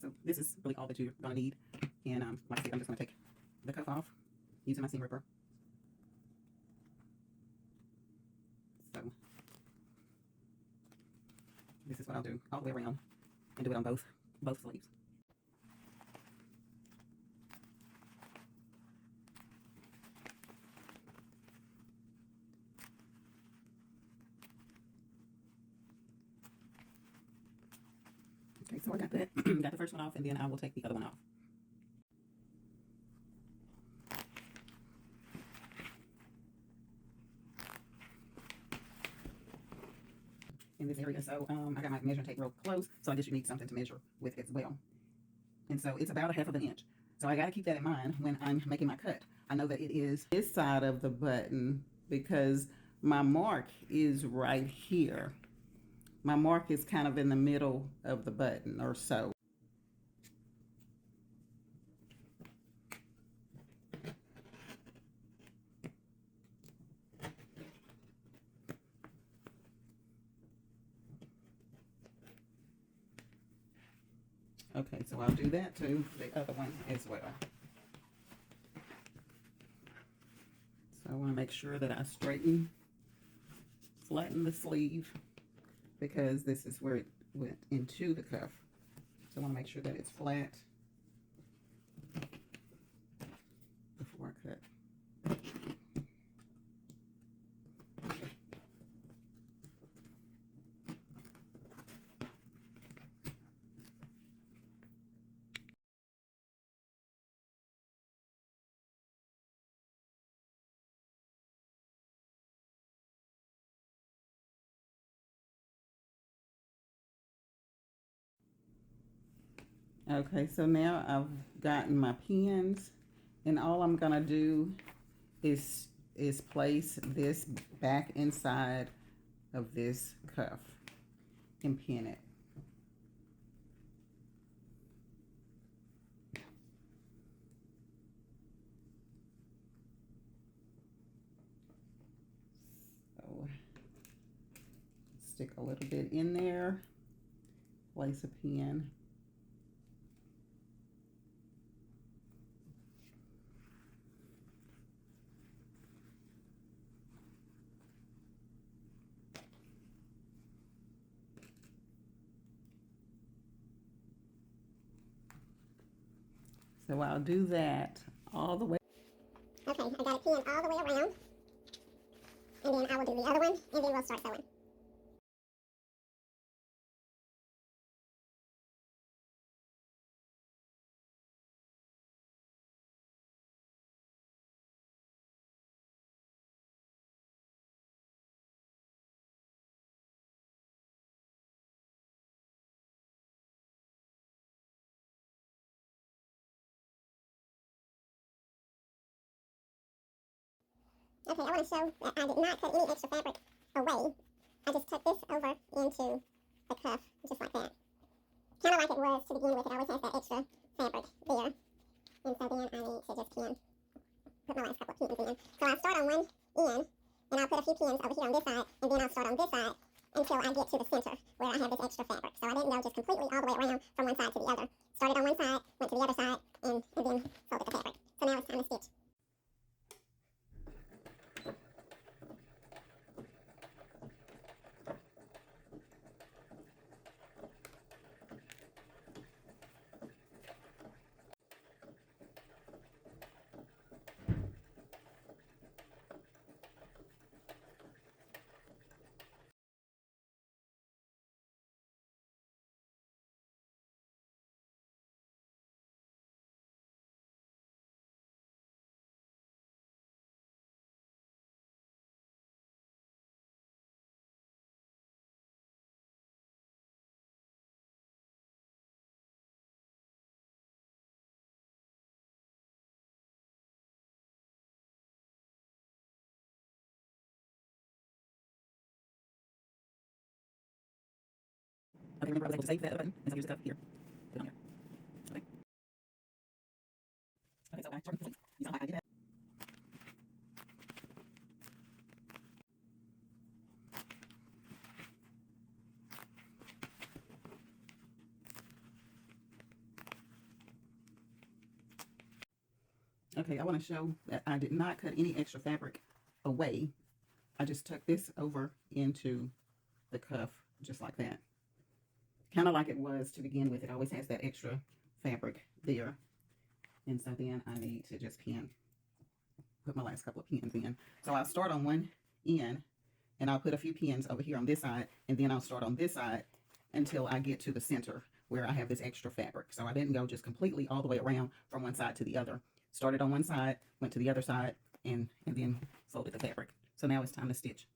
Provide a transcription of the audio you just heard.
So this is really all that you're going to need. And like I said, I'm just going to take the cuff off using my seam ripper. So this is what I'll do all the way around and do it on both sleeves. Okay, so I got that, got the first one off, and then I will take the other one off. In this area, so I got my measuring tape real close, so I guess you need something to measure with as well. And so it's about 1/2 of an inch. So I got to keep that in mind when I'm making my cut. I know that it is this side of the button because my mark is right here. My mark is kind of in the middle of the button or so. Okay, so I'll do that to the other one as well. So I want to make sure that I flatten the sleeve because this is where it went into the cuff. So I want to make sure that it's flat before I cut. Okay, so now I've gotten my pins, and all I'm gonna do is place this back inside of this cuff and pin it. So stick a little bit in there, place a pin. So I'll do that all the way. Okay, I got it pinned all the way around. And then I will do the other one, and then we'll start sewing. Okay, I want to show that I did not cut any extra fabric away. I just tucked this over into the cuff, just like that. Kind of like it was to begin with. It always has that extra fabric there. And so then I need to just pin, put my last couple of pins in. So I'll start on one end, and I'll put a few pins over here on this side, and then I'll start on this side until I get to the center where I have this extra fabric. So I didn't go just completely all the way around from one side to the other. Started on one side, went to the other side, and then folded the fabric. So now it's time to stitch. Okay, remember I was able to save that button, and so here's the cuff here. Put it on here. Okay. Okay, so I shortened the sleeve. You saw how I did that. Okay, I want to show that I did not cut any extra fabric away. I just tucked this over into the cuff just like that. Kind of like it was to begin with. It always has that extra fabric there. And so then I need to just put my last couple of pins in. So I'll start on one end and I'll put a few pins over here on this side, and then I'll start on this side until I get to the center where I have this extra fabric. So I didn't go just completely all the way around from one side to the other. Started on one side, went to the other side, and then folded the fabric. So now it's time to stitch